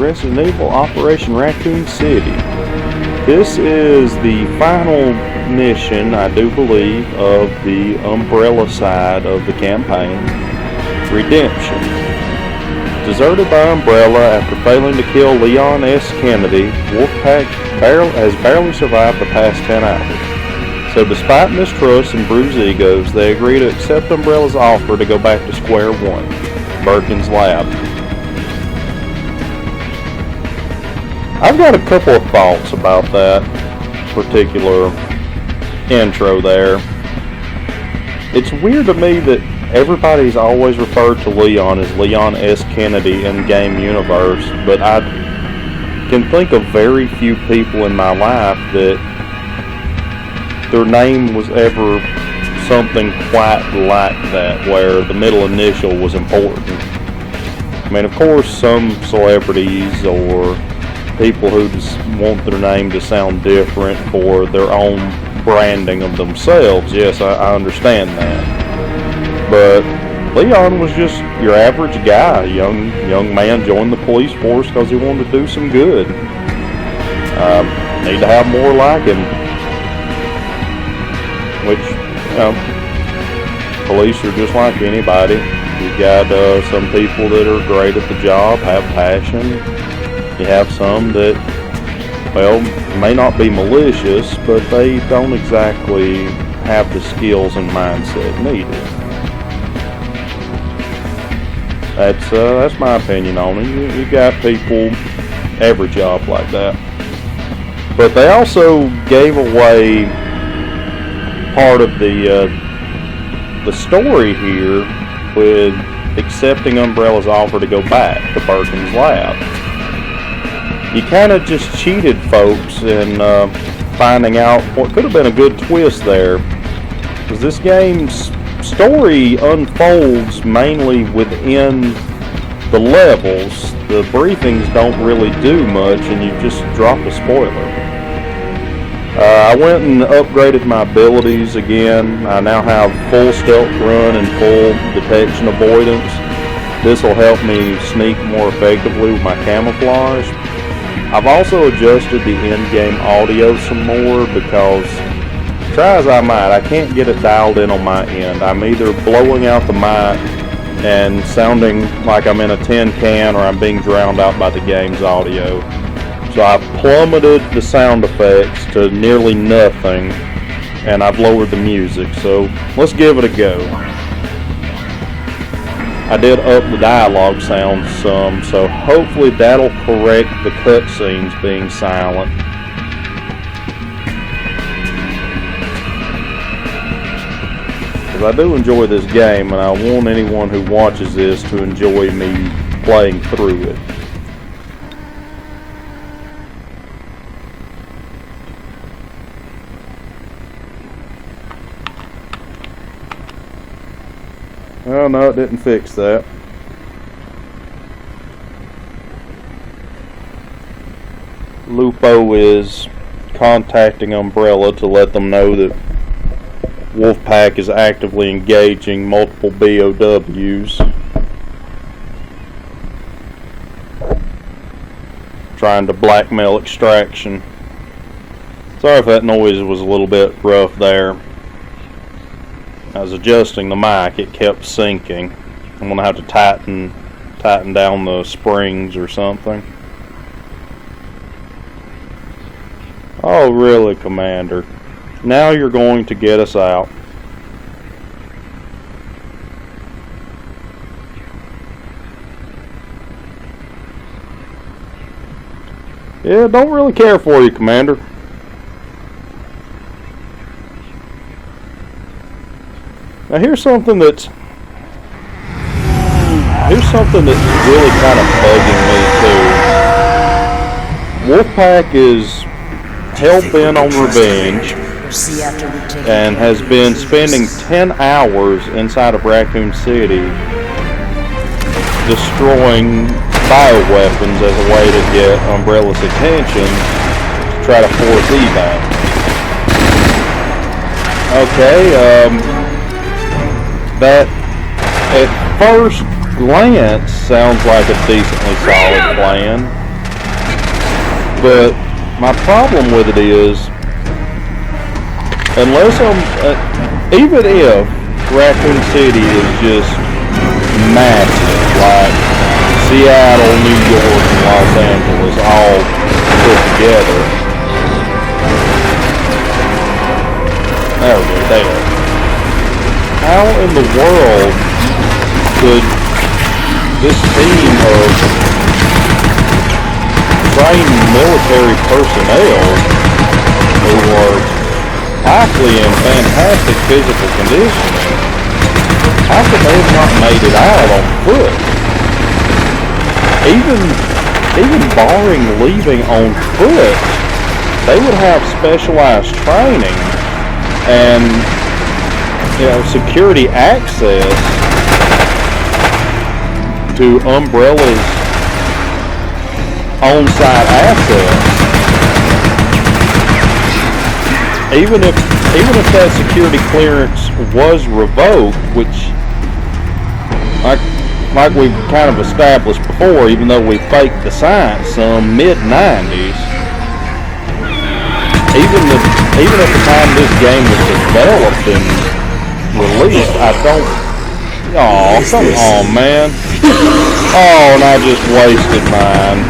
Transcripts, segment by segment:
Resident Evil Operation Raccoon City. This is the final mission, I do believe, of the Umbrella side of the campaign, Redemption. Deserted by Umbrella after failing to kill Leon S. Kennedy, Wolfpack has barely survived the past 10 hours. So despite mistrust and bruised egos, they agree to accept Umbrella's offer to go back to square one, Birkin's lab. I've got a couple of thoughts about that particular intro there. It's weird to me that everybody's always referred to Leon as Leon S. Kennedy in game universe, but I can think of very few people in my life that their name was ever something quite like that, where the middle initial was important. I mean, of course, some celebrities or people who just want their name to sound different for their own branding of themselves, yes, I understand that. But Leon was just your average guy, young man joined the police force because he wanted to do some good. Need to have more like him. Which, police are just like anybody. You've got some people that are great at the job, have passion. You have some that, well, may not be malicious, but they don't exactly have the skills and mindset needed. That's my opinion on it. You got people, every job like that. But they also gave away part of the story here with accepting Umbrella's offer to go back to Birkin's lab. You kind of just cheated folks in finding out what could have been a good twist there. Because this game's story unfolds mainly within the levels. The briefings don't really do much, and you just drop a spoiler. I went and upgraded my abilities again. I now have full stealth run and full detection avoidance. This will help me sneak more effectively with my camouflage. I've also adjusted the in-game audio some more because, try as I might, I can't get it dialed in on my end. I'm either blowing out the mic and sounding like I'm in a tin can, or I'm being drowned out by the game's audio. So I've plummeted the sound effects to nearly nothing, and I've lowered the music. So let's give it a go. I did up the dialogue sound some, so hopefully that'll correct the cutscenes being silent. Because I do enjoy this game, and I want anyone who watches this to enjoy me playing through it. Oh no, it didn't fix that. Lupo is contacting Umbrella to let them know that Wolfpack is actively engaging multiple BOWs, trying to blackmail extraction. Sorry if that noise was a little bit rough there. I was adjusting the mic, it kept syncing. I'm gonna have to tighten down the springs or something. Oh really, Commander? Now you're going to get us out. Yeah, don't really care for you, Commander. Now here's something that's really kind of bugging me too. Wolfpack is hell-bent on revenge and has been spending 10 hours inside of Raccoon City destroying bioweapons as a way to get Umbrella's attention to try to force evac. Okay, that at first glance sounds like a decently solid plan. But my problem with it is, unless even if Raccoon City is just massive, like Seattle, New York, and Los Angeles all put together. There we go, there. How in the world could this team of trained military personnel who are likely in fantastic physical condition, how could they have not made it out on foot? Even barring leaving on foot, they would have specialized training and security access to Umbrella's on-site assets. Even if that security clearance was revoked, which like we've kind of established before, even though we faked the science some mid-90s, even at the time this game was developed and released, I don't. Oh, come on, man. Oh, and I just wasted mine.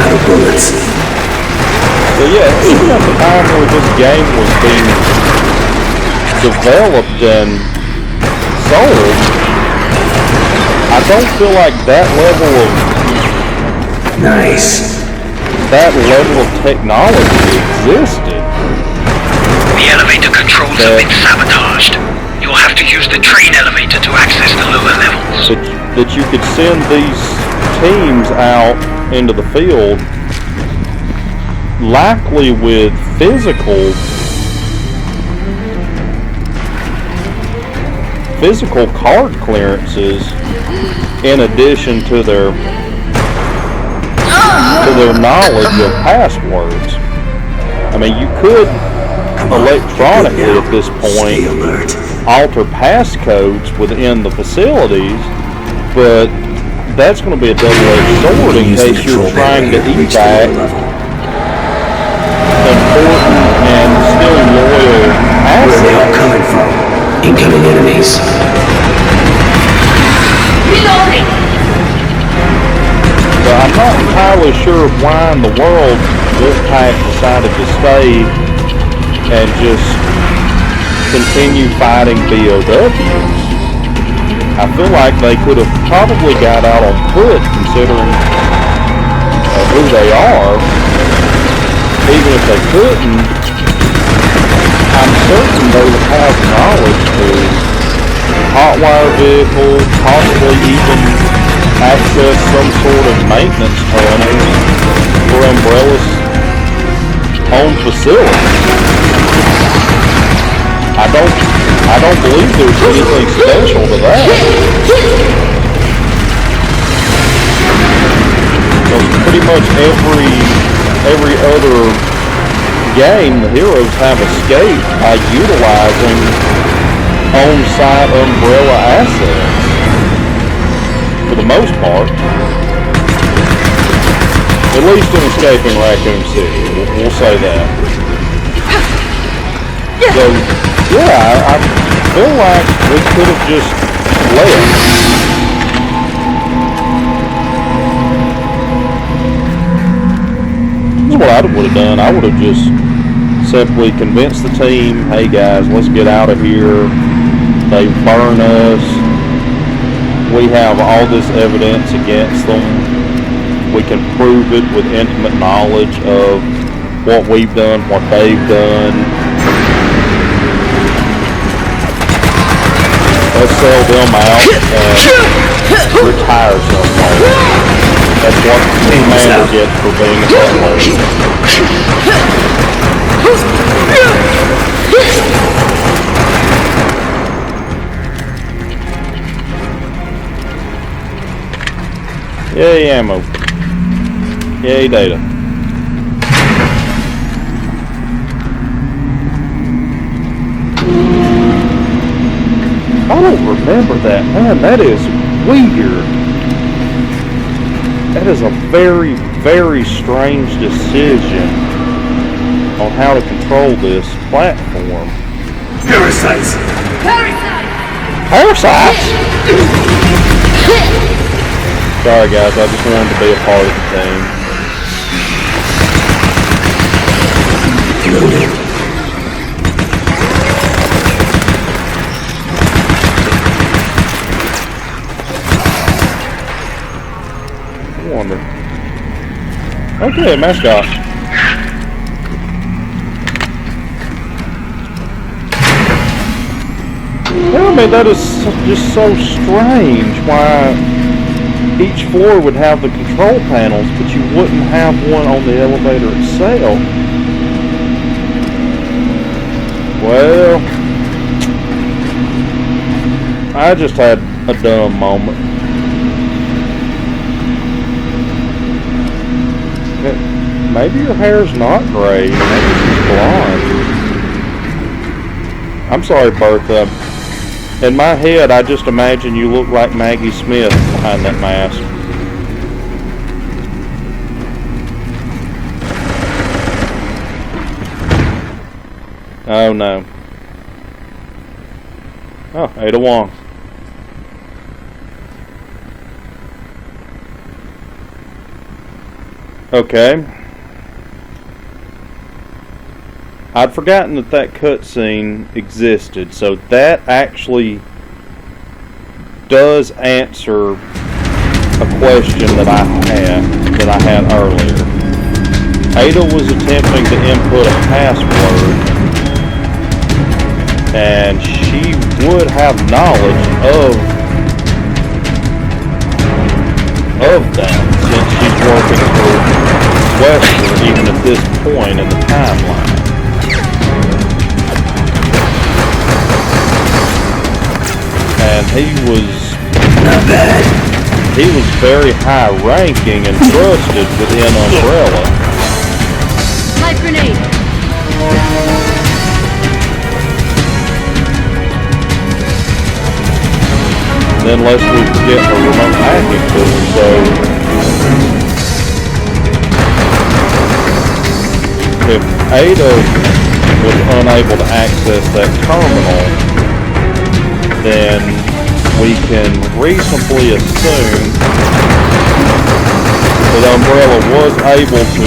Out of bullets. So yeah, even at the time where this game was being developed and sold, I don't feel like that level of technology existed. The elevator controls have been sabotaged. You'll have to use the train elevator to access the lower levels. That you could send these teams out into the field, likely with physical card clearances, in addition to their knowledge of passwords. I mean, you could electronically at this point alter passcodes within the facilities, but that's going to be a double-edged sword in case you're trying to evac important and still loyal assets. Where are they all coming from? Incoming enemies. Reloading! But I'm not entirely sure why in the world Wolfpack decided to stay and just continue fighting BOWs. I feel like they could have probably got out on foot, considering who they are. Even if they couldn't, I'm certain they would have knowledge to hotwire vehicles, possibly even access some sort of maintenance tunnel for Umbrella's own facility. I don't believe there's anything special to that. Because pretty much every other game, the heroes have escaped by utilizing on-site Umbrella assets. For the most part. At least in escaping Raccoon City. We'll say that. So, yeah, I feel like we could have just left. That's what I would have done. I would have just simply convinced the team, hey guys, let's get out of here. They burn us. We have all this evidence against them. We can prove it with intimate knowledge of what we've done, what they've done. Let's sell them out and retire somewhere. That's what the commander gets for being a butler. Yay ammo. Yay data. I don't remember that. Man, that is weird. That is a very, very strange decision on how to control this platform. Parasites! Parasites? Sorry guys, I just wanted to be a part of the team. Loaded. I wonder. Okay, mascot. Tell me, that is just so strange why each floor would have the control panels, but you wouldn't have one on the elevator itself. Well, I just had a dumb moment. Maybe your hair's not gray, maybe she's blonde. I'm sorry, Bertha. In my head, I just imagine you look like Maggie Smith behind that mask. Oh no. Oh, Ada Wong. Okay. I'd forgotten that cutscene existed, so that actually does answer a question that I had earlier. Ada was attempting to input a password, and she would have knowledge of that since she's working for Wesker even at this point in the timeline. And he was very high ranking and trusted within Umbrella. Light grenade. Then lest we forget her remote hacking tool, so if Ada was unable to access that terminal, then we can reasonably assume that Umbrella was able to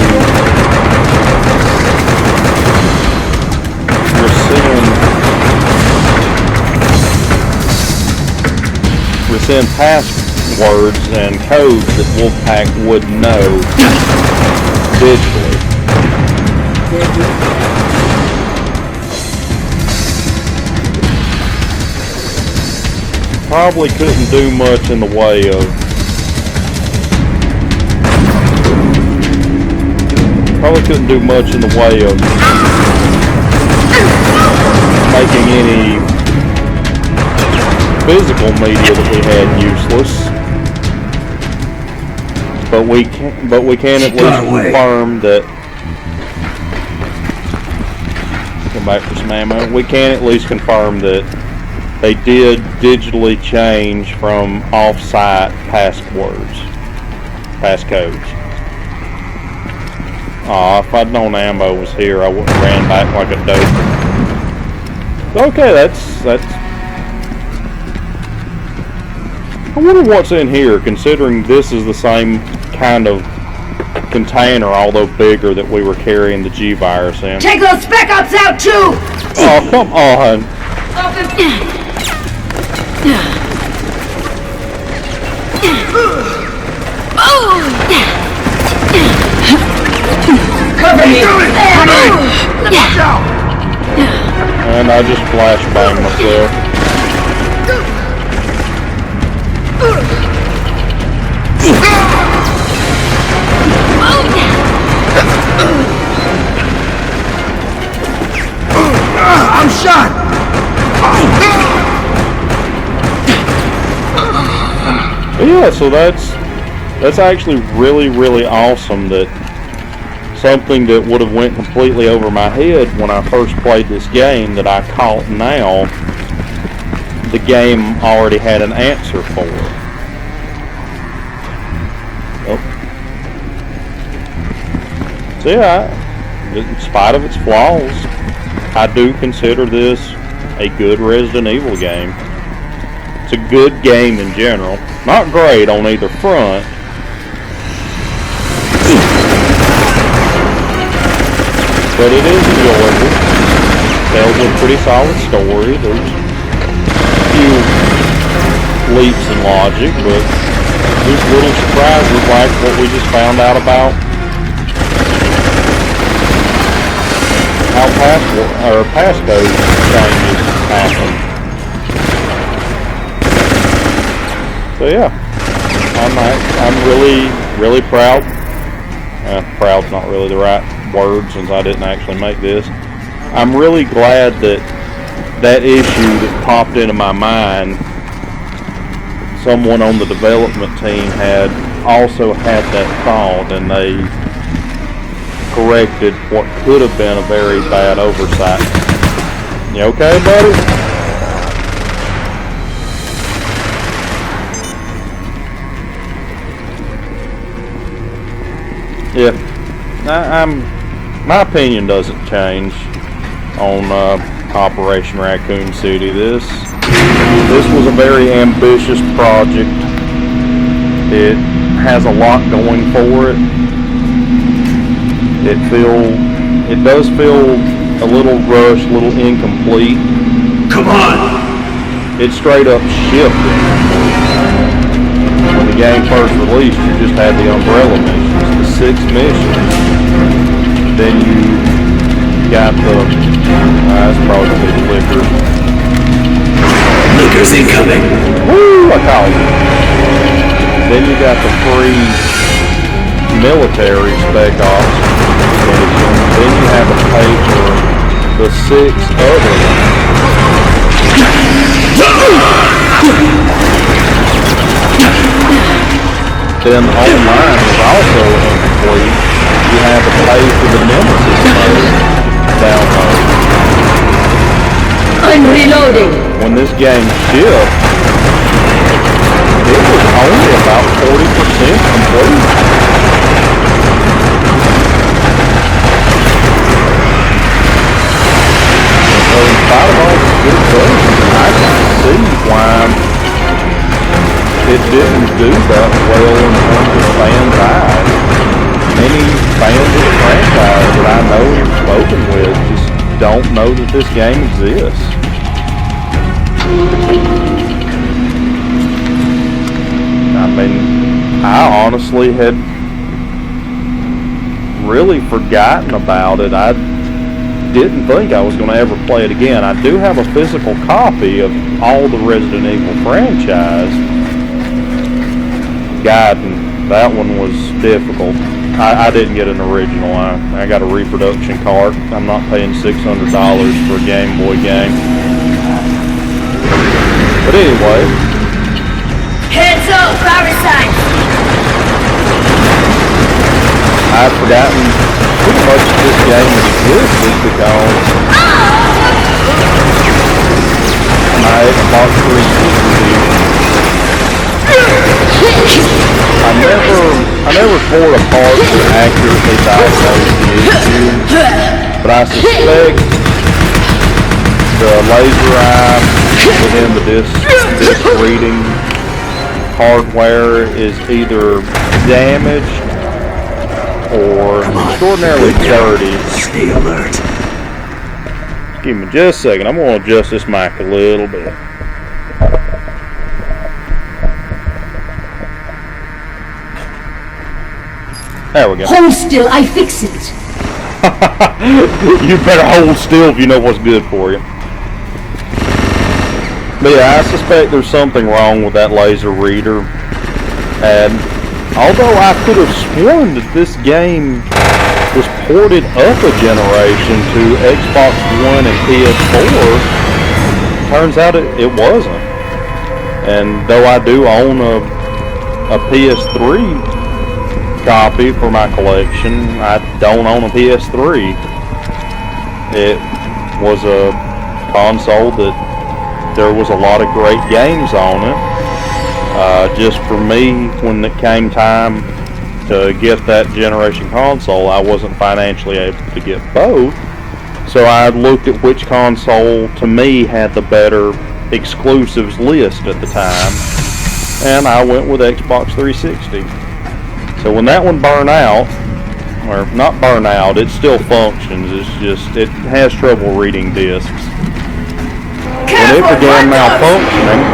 rescind passwords and codes that Wolfpack would know digitally. Probably couldn't do much in the way of making any physical media that we had useless. But we can at least confirm that. Come back for some ammo. We can at least confirm that they did digitally change from off-site passcodes. Aw, if I'd known ammo was here, I wouldn't have ran back like a dope. Okay, that's. I wonder what's in here, considering this is the same kind of container, although bigger, that we were carrying the G-Virus in. Take those spec ops out too! Oh, come on! Cover me! Watch out! And I just flashbanged myself. I'm shot! Yeah, so that's actually really, really awesome that something that would have went completely over my head when I first played this game that I caught now, the game already had an answer for. Oh, So yeah, in spite of its flaws, I do consider this a good Resident Evil game. It's a good game in general. Not great on either front. But it is enjoyable. Tells a pretty solid story. There's a few leaps in logic, but there's little surprises like what we just found out about how passcode changes happen. So yeah, I'm really proud. Proud's not really the right word since I didn't actually make this. I'm really glad that that issue that popped into my mind, someone on the development team had also had that thought, and they corrected what could have been a very bad oversight. You okay, buddy? Yeah, my opinion doesn't change on Operation Raccoon City. This was a very ambitious project. It has a lot going for it. It does feel a little rushed, a little incomplete. Come on! It straight up shifted. When the game first released, you just had the Umbrella missions, the 6 missions. Then you got the, that's probably the liquor. Liquor's incoming! Woo, I call it. Then you got the 3 military spec ops missions. Then you have to pay for the 6 other ones. Then online is also incomplete. You have to pay for the Nemesis mode download. I'm reloading. When this game shipped, it was only about 40% complete. So in spite of all the good versions, I can see why it didn't do that well in terms of fans' eyes. Many fans of the franchise that I know and have spoken with just don't know that this game exists. I mean, I honestly had really forgotten about it. I didn't think I was going to ever play it again. I do have a physical copy of all the Resident Evil franchise. God, and that one was difficult. I didn't get an original. I got a reproduction cart. I'm not paying $600 for a Game Boy game. But anyway. Heads up, parasites! I'd forgotten pretty much this game existed because my Xbox 360 I never tore apart to accurately diagnose the issue, but I suspect the laser eye within the disc reading hardware is either damaged or extraordinarily dirty. Stay alert. Give me just a second. I'm going to adjust this mic a little bit. There we go. Hold still, I fix it. You better hold still if you know what's good for you. But yeah, I suspect there's something wrong with that laser reader. And although I could have sworn that this game was ported up a generation to Xbox One and PS4, turns out it wasn't. And though I do own a PS3 copy for my collection, I don't own a PS3. It was a console that there was a lot of great games on it. Just for me, when it came time to get that generation console, I wasn't financially able to get both. So I looked at which console to me had the better exclusives list at the time, and I went with Xbox 360. So when that one burned out, or not burn out, it still functions, it's just, it has trouble reading discs. When it began malfunctioning,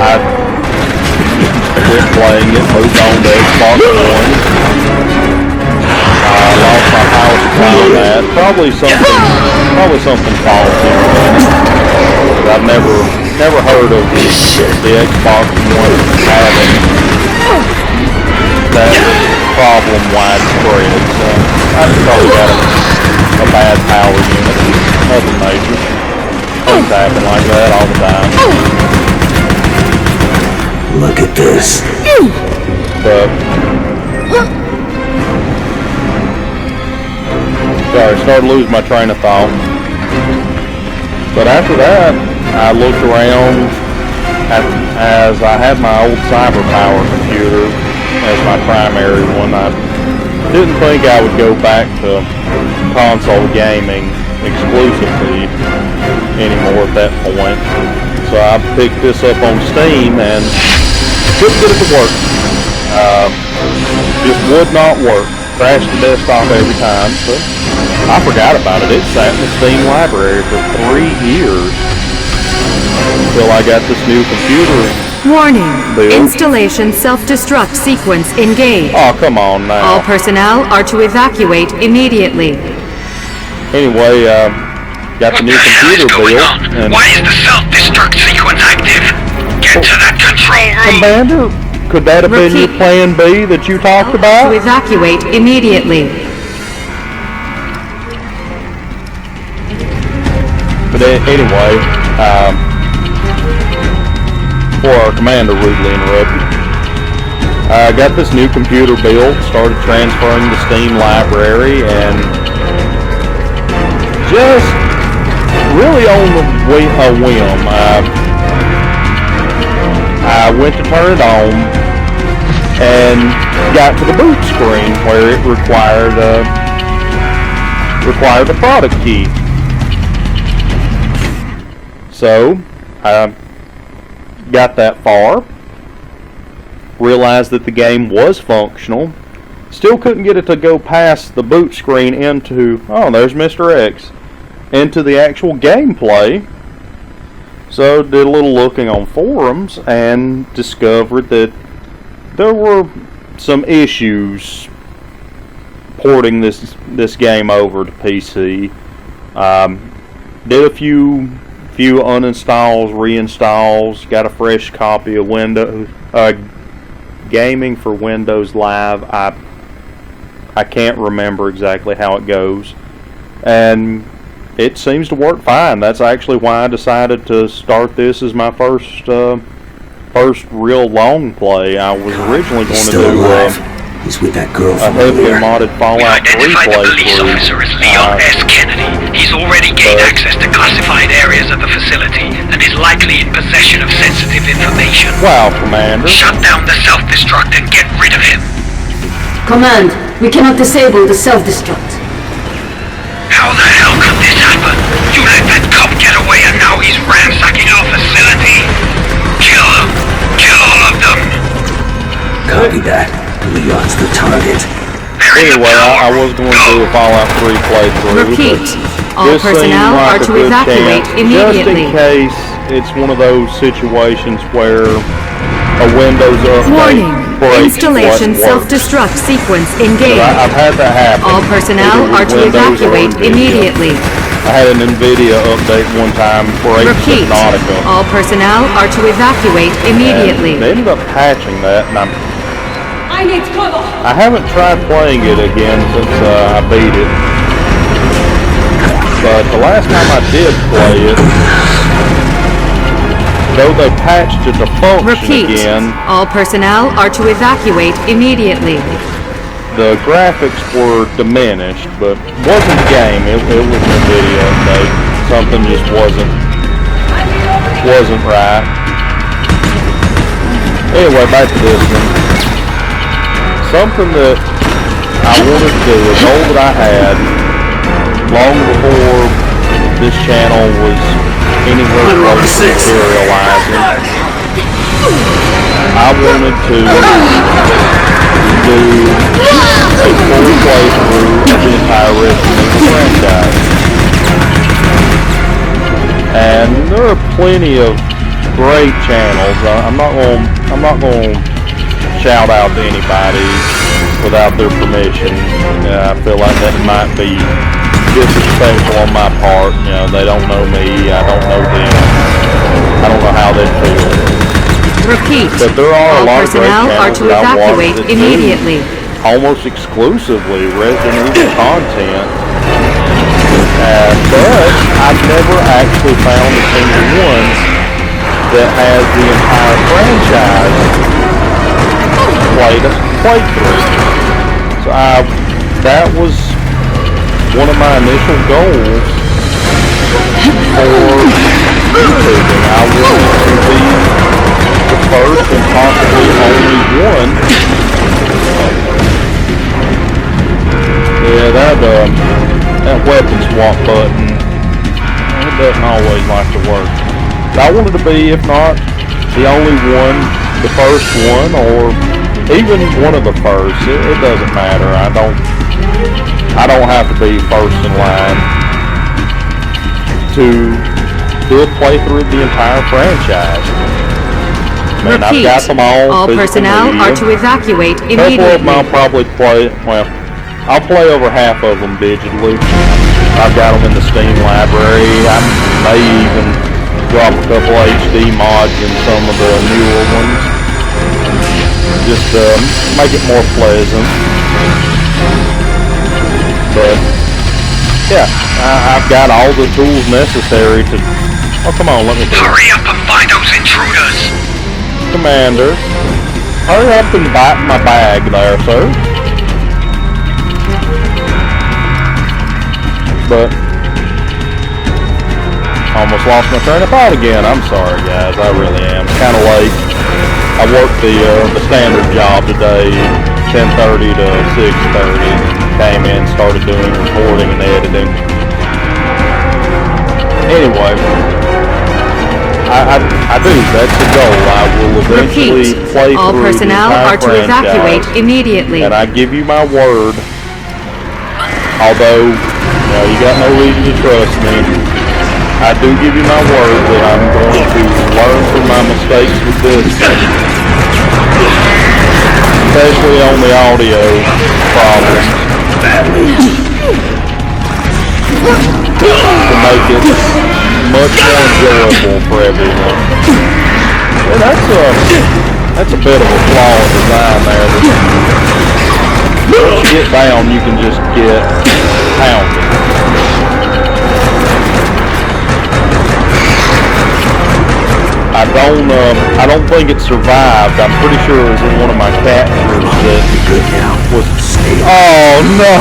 I quit playing it, moved on to Xbox One. I lost my power supply on that. Probably something faulty. I've never heard of the Xbox One having that problem widespread. So I probably got a bad power unit. Nothing major. Things happen like that all the time. Look at this. But sorry, started to lose my train of thought. But after that, I looked around as I had my old Cyber Power computer as my primary one. I didn't think I would go back to console gaming exclusively anymore at that point. So I picked this up on Steam and couldn't get it to work. Just would not work. Crashed the desktop every time. So I forgot about it. It sat in the Steam library for 3 years until I got this new computer. Warning. Bill. Installation self-destruct sequence engaged. Oh, come on now. All personnel are to evacuate immediately. Anyway, got the new computer built. And why is the self-destruct sequence active? Get to that control room! Commander, could that have been your plan B that you talked To about? evacuate immediately. But anyway, before our commander rudely interrupted, I got this new computer built, started transferring the Steam library, and just really on a whim, I went to turn it on and got to the boot screen where it required a product key. So I got that far, realized that the game was functional, still couldn't get it to go past the boot screen into, oh, there's Mr. X, into the actual gameplay. So did a little looking on forums and discovered that there were some issues porting this game over to PC. Did a few uninstalls, reinstalls, got a fresh copy of Windows Gaming for Windows Live. I can't remember exactly how it goes, and it seems to work fine. That's actually why I decided to start this as my first real long play. I was originally going to do He's with that girl a from heavily earlier. modded We Fallout 3 identified the police playthrough. officer as Leon S. Kennedy. He's already gained access to classified areas of the facility and is likely in possession of sensitive information. Wow, Commander. Shut down the self-destruct and get rid of him. Command, we cannot disable the self-destruct. How the hell could this happen? You let that cop get away and now he's ransacking our facility? Kill them. Kill all of them. Copy that. Leon's the target. Anyway, I was going to do a Fallout 3 playthrough. Repeat. but All this seemed personnel like are a to good evacuate chance, immediately. Just in case it's one of those situations where a Windows update Warning. breaks Installation what works. self-destruct sequence But engaged. I've had that happen. All personnel either are with to Windows or evacuate NVIDIA. immediately. I had an NVIDIA update one time break Repeat. Subnautica. All personnel are to evacuate immediately. And they ended up patching that, and I need cover! I haven't tried playing it again since I beat it. But the last time I did play it, though they patched it to function Repeat. again, All personnel are to evacuate immediately. the graphics were diminished, but it wasn't the game, it was a video update. Something just wasn't right. Anyway, back to this one. Something that I wanted to do, a goal that I had long before this channel was anywhere close to materializing. I wanted to do a full playthrough of the entire Resident Evil franchise. And there are plenty of great channels. I'm not gonna shout out to anybody without their permission. I feel like that might be disrespectful on my part. You know, they don't know me. I don't know them. I don't know how they feel. Repeat. But there are a All lot of great personnel are channels to that I watch evacuate that immediately. do almost exclusively Resident Evil content. But I've never actually found a single one that has the entire franchise playthrough. So that was one of my initial goals for YouTubing. I wanted to be the first and possibly only one. Yeah, that weapon swap button, it doesn't always like to work. I wanted to be, if not the only one, the first one, or even one of the first. It doesn't matter. I don't have to be first in line to do a playthrough of the entire franchise. Man, I've got them all personnel media. are to evacuate A couple of them immediately. I'll probably play, well, I'll play over half of them digitally. I've got them in the Steam library. I may even drop a couple HD mods in some of the newer ones. Just make it more pleasant. But, yeah, I've got all the tools necessary to... Oh, come on, let me do it. Hurry up and find those intruders! Commander, hurry up and bite my bag there, sir. But almost lost my train of thought again. I'm sorry, guys. I really am. It's kind of late. I worked the standard job today, 10:30 to 6:30. Came in, started doing recording and editing. Anyway, I do. That's the goal. I will eventually Repeat. play All through personnel the entire are to evacuate franchise. immediately. And I give you my word, although, you know, you got no reason to trust me, I do give you my word that I'm going to learn from my mistakes with this, especially on the audio problems, to make it much more enjoyable for everyone. And that's a bit of a flaw in design there. Once you get down, you can just get pounded. I don't think it survived. I'm pretty sure it was in one of my captures that was... Oh no!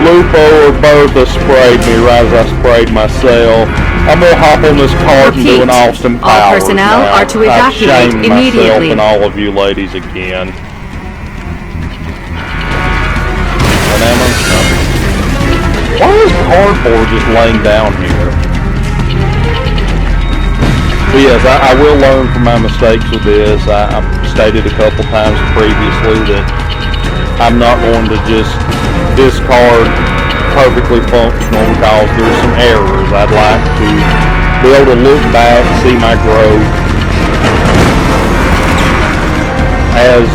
Lupo or Bertha sprayed me right as I sprayed myself. I'm gonna hop on this cart and do an Austin Powers All personnel now. are to evacuate I've shamed immediately. myself and all of you ladies again. An ammo? Why is cardboard just laying down here? But yes, I will learn from my mistakes with this. I've stated a couple times previously that I'm not going to just discard perfectly functional because there's some errors. I'd like to be able to look back, see my growth as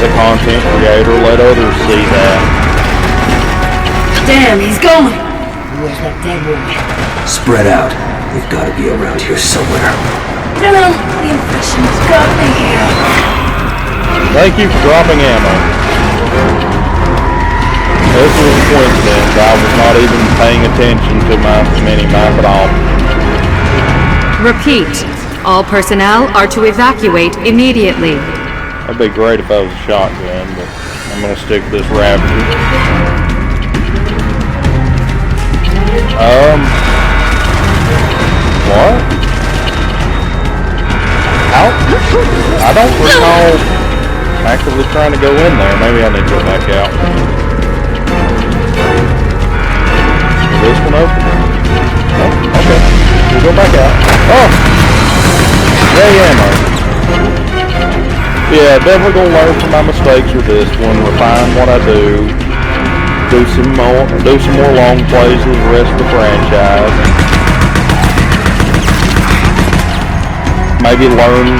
a content creator, let others see that. Damn, he's going! Where's that dead boy? Spread out. They've got to be around here somewhere. No, the infection's got me here. Thank you for dropping ammo. This was a coincidence. I was not even paying attention to my mini-map at all. Repeat. All personnel are to evacuate immediately. That'd be great if I was a shotgun, but I'm gonna stick with this Raptor. What? I don't recall actively trying to go in there. Maybe I need to go back out. Is this one open? Oh, okay. We'll go back out. Oh! Yay, ammo. Yeah, definitely gonna learn from my mistakes with this one. Refine what I do. Do some more long plays with the rest of the franchise. Maybe learn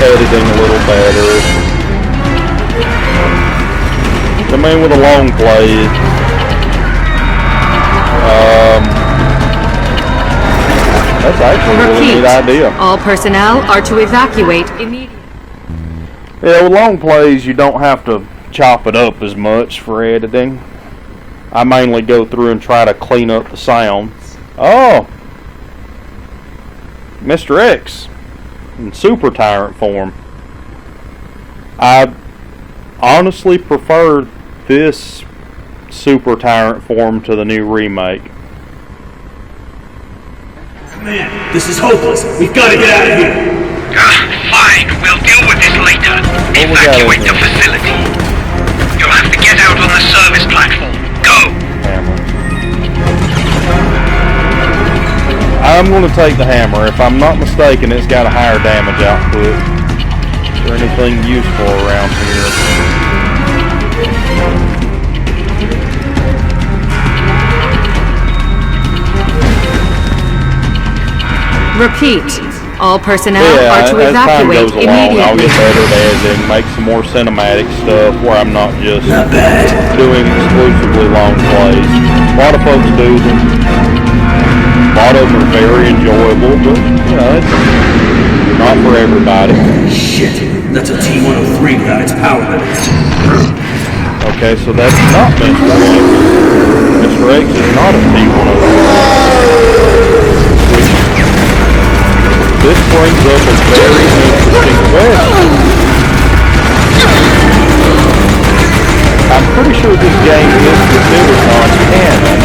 editing a little better. I mean, with a long play, that's actually a really neat idea. All personnel are to evacuate immediately. Yeah, with long plays, you don't have to chop it up as much for editing. I mainly go through and try to clean up the sounds. Oh! Mr. X in Super Tyrant form. I honestly prefer this Super Tyrant form to the new remake. Man, this is hopeless. We've got to get out of here. Fine, we'll deal with this later. Evacuate the facility. You'll have to get out on the service platform. Go! Hammer. I'm going to take the hammer. If I'm not mistaken, it's got a higher damage output. Is there anything useful around here? Repeat. All personnel are to as time evacuate goes along, I'll immediately. get better at editing, make some more cinematic stuff where I'm not just doing exclusively long plays. A lot of folks do them. A lot of them are very enjoyable, but you know, it's not for everybody. Shit, that's a T-103 without its power limits. Okay, so that's not Mr. X. Mr. X is not a T-103. This brings up a very interesting question. I'm pretty sure this game is considered non-canon.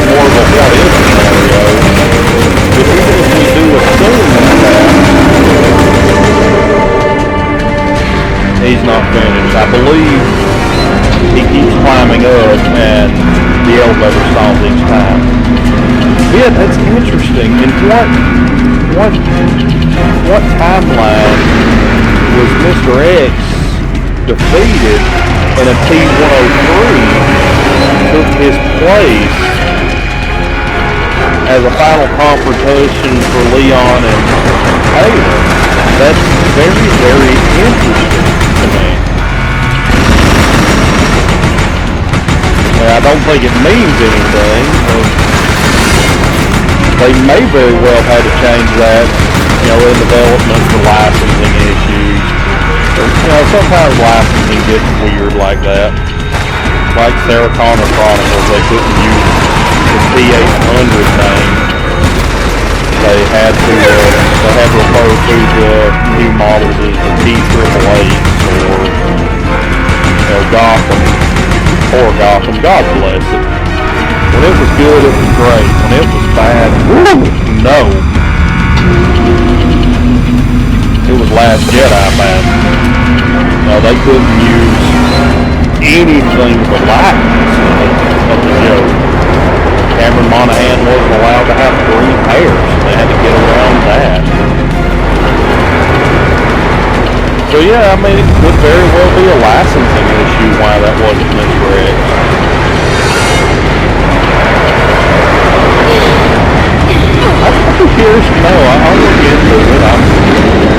More of a what-if scenario. But even if we do assume that, he's not finished. I believe he keeps climbing up and the elevator stalls each time. Yeah, that's interesting. In what timeline was Mr. X defeated and a T-103 took his place as a final confrontation for Leon and Taylor? That's very, very interesting to me. I don't think it means anything, but they may very well have had to change that, you know, in development for licensing issues. But, you know, sometimes licensing gets weird like that. Like Sarah Connor Chronicles, they couldn't use the T-800 name. They had to refer to the new models as the T-888 or, you know, Gotham. Or Gotham, God bless it. When it was good, it was great. When it was bad, no. It was Last Jedi bad. No, they couldn't use anything but likeness of the joke. Cameron Monaghan wasn't allowed to have green hair, so they had to get around that. So yeah, I mean, it could very well be a licensing issue why that wasn't Mr. X. I'd be curious to know. I'll look into it.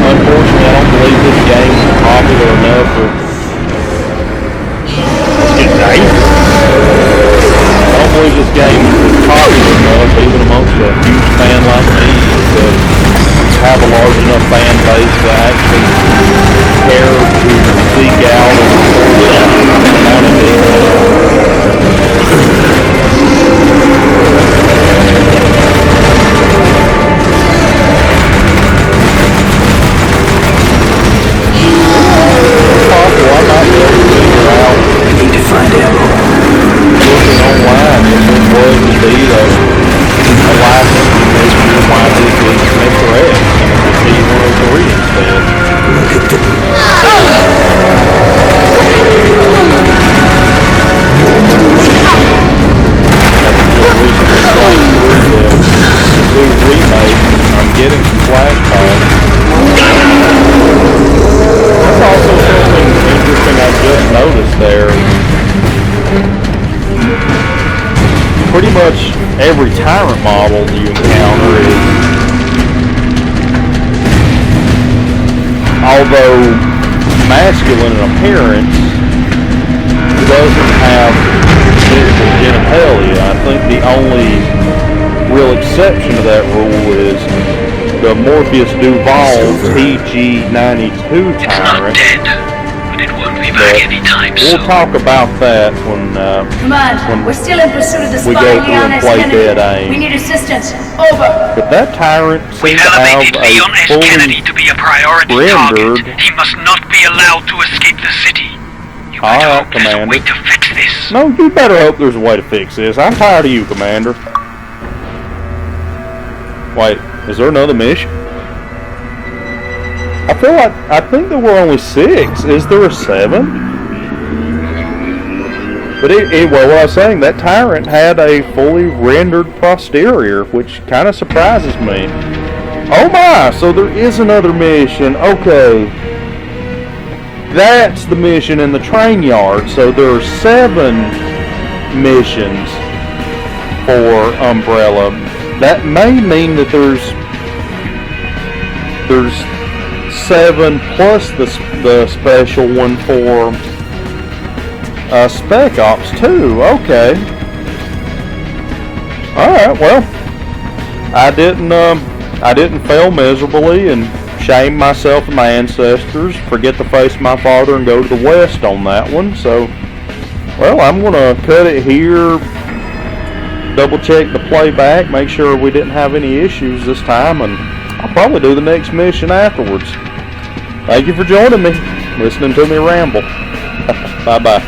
Unfortunately, I don't believe this game is popular enough for... Let's get dangerous. I don't believe this game is popular enough, even amongst a huge fan like me, to have a large enough fan base to actually care to seek out and want to be. much every tyrant model you encounter is, although masculine in appearance, doesn't have physical genitalia. I think the only real exception to that rule is the Morpheus Duval TG-92 It's not tyrant. dead, but it won't be back anytime We'll soon. talk about that when Command, we're still in pursuit of the we spy go through and Leon S. play Kennedy. Dead Aim. We need assistance. Over. But that tyrant We've seems to have elevated Leon a S. fully Kennedy to be a priority rendered. target. He must not be allowed to escape the city. You All better right, hope there's a Commander. way to fix this. No, you better hope there's a way to fix this. I'm tired of you, Commander. Wait, is there another mission? I think there were only 6. Is there a 7? But anyway, what I was saying, that tyrant had a fully rendered posterior, which kind of surprises me. Oh my, so there is another mission. Okay. That's the mission in the train yard. So there are 7 missions for Umbrella. That may mean that there's 7 plus the special one for Spec Ops too. Okay. All right. Well, I didn't fail miserably and shame myself and my ancestors. Forget to face my father and go to the west on that one. So, well, I'm gonna cut it here. Double check the playback, make sure we didn't have any issues this time, and I'll probably do the next mission afterwards. Thank you for joining me, listening to me ramble. Bye-bye.